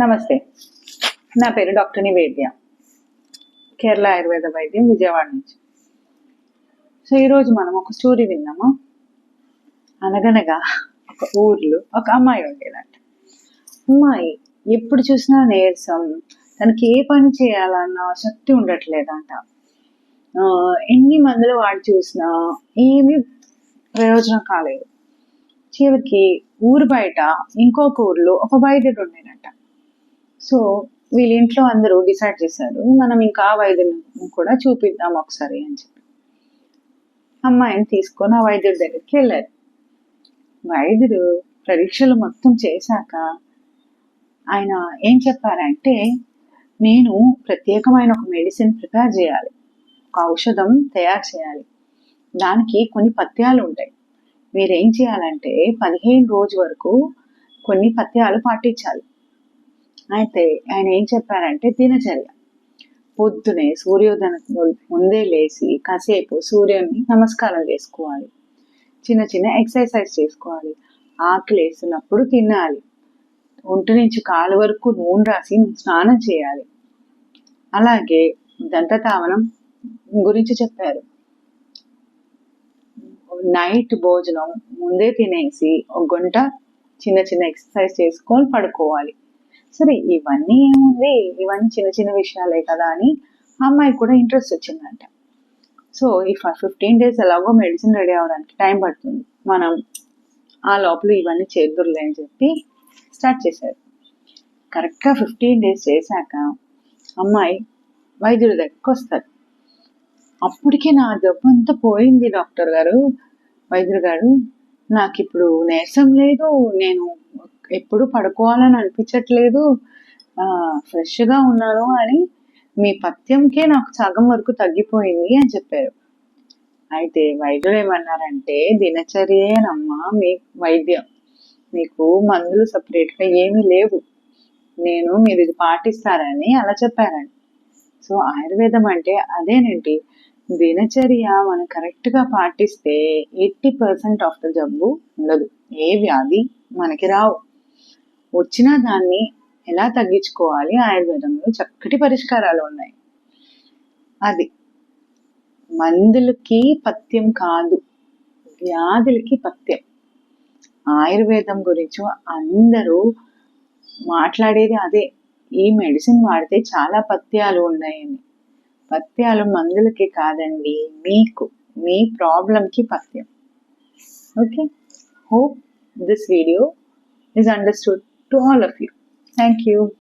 నమస్తే, నా పేరు డాక్టర్ నివేద్య, కేరళ ఆయుర్వేద వైద్యం, విజయవాడ నుంచి. సో ఈరోజు మనం ఒక స్టోరీ విన్నామా. అనగనగా ఒక ఊర్లో ఒక అమ్మాయి ఉండేదంట. అమ్మాయి ఎప్పుడు చూసినా నీరసం, తనకి ఏ పని చేయాలన్న శక్తి ఉండట్లేదంట. ఎన్ని మందులు వాడి చూసినా ఏమీ ప్రయోజనం కాలేదు. చివరికి ఊరు బయట ఇంకొక ఊర్లో ఒక వైద్యుడు ఉండేనంట. సో వీళ్ళ ఇంట్లో అందరూ డిసైడ్ చేశారు, మనం ఇంకా ఆ వైద్యుని కూడా చూపిద్దాం ఒకసారి అని చెప్పి అమ్మాయిని తీసుకొని ఆ వైద్యుడి దగ్గరికి వెళ్ళారు. వైద్యుడు పరీక్షలు మొత్తం చేశాక ఆయన ఏం చెప్పారంటే, నేను ప్రత్యేకమైన ఒక మెడిసిన్ ప్రిపేర్ చేయాలి, ఒక ఔషధం తయారు చేయాలి. దానికి కొన్ని పథ్యాలు ఉంటాయి. మీరేం చేయాలంటే 15 రోజు వరకు కొన్ని పథ్యాలు పాటించాలి. అయితే ఆయన ఏం చెప్పారంటే, దినచర్య పొద్దునే సూర్యోదయానికి ముందే లేచి కాసేపు సూర్యుని నమస్కారం చేసుకోవాలి, చిన్న చిన్న ఎక్సర్సైజ్ చేసుకోవాలి, ఆకలి వేసినప్పుడు తినాలి, ఒంటి నుంచి కాలు వరకు నూనె రాసి స్నానం చేయాలి. అలాగే దంతతావనం గురించి చెప్పారు. నైట్ భోజనం ముందే తినేసి ఒక గంట చిన్న చిన్న ఎక్సర్సైజ్ చేసుకొని పడుకోవాలి. సరే, ఇవన్నీ ఏముంది, ఇవన్నీ చిన్న చిన్న విషయాలే కదా అని అమ్మాయి కూడా ఇంట్రెస్ట్ వచ్చిందంట. సో ఈ 15 days ఎలాగో మెడిసిన్ రెడీ అవడానికి టైం పడుతుంది, మనం ఆ లోపల ఇవన్నీ చేద్దురులే అని చెప్పి స్టార్ట్ చేశారు. కరెక్ట్గా 15 days చేశాక అమ్మాయి వైద్యుడి దగ్గరికి వస్తారు. అప్పటికే నా జబ్బు అంతా పోయింది డాక్టర్ గారు, వైద్యుడు గారు, నాకు ఇప్పుడు నీరసం లేదు, నేను ఎప్పుడు పడుకోవాలని అనిపించట్లేదు, ఫ్రెష్గా ఉన్నాను అని మీ పథ్యంకే నాకు సగం వరకు తగ్గిపోయింది అని చెప్పారు. అయితే వైద్యుడు ఏమన్నారంటే, దినచర్యేనమ్మా మీ వైద్యం, మీకు మందులు సపరేట్గా ఏమీ లేవు, మీరు ఇది పాటిస్తారని అలా చెప్పారండి. సో ఆయుర్వేదం అంటే అదేనండి, దినచర్య మనం కరెక్ట్గా పాటిస్తే 80% ఆఫ్ ద జబ్బు ఉండదు, ఏ వ్యాధి మనకి రావు. వచ్చినా దాన్ని ఎలా తగ్గించుకోవాలి, ఆయుర్వేదంలో చక్కటి పరిష్కారాలు ఉన్నాయి. అది మందులకి పథ్యం కాదు, వ్యాధులకి పథ్యం. ఆయుర్వేదం గురించి అందరూ మాట్లాడేది అదే, ఈ మెడిసిన్ వాడితే చాలా పథ్యాలు ఉన్నాయని. పథ్యాలు మందులకి కాదండి, మీ ప్రాబ్లంకి పథ్యం. Okay, hope this video is understood to all of you. Thank you.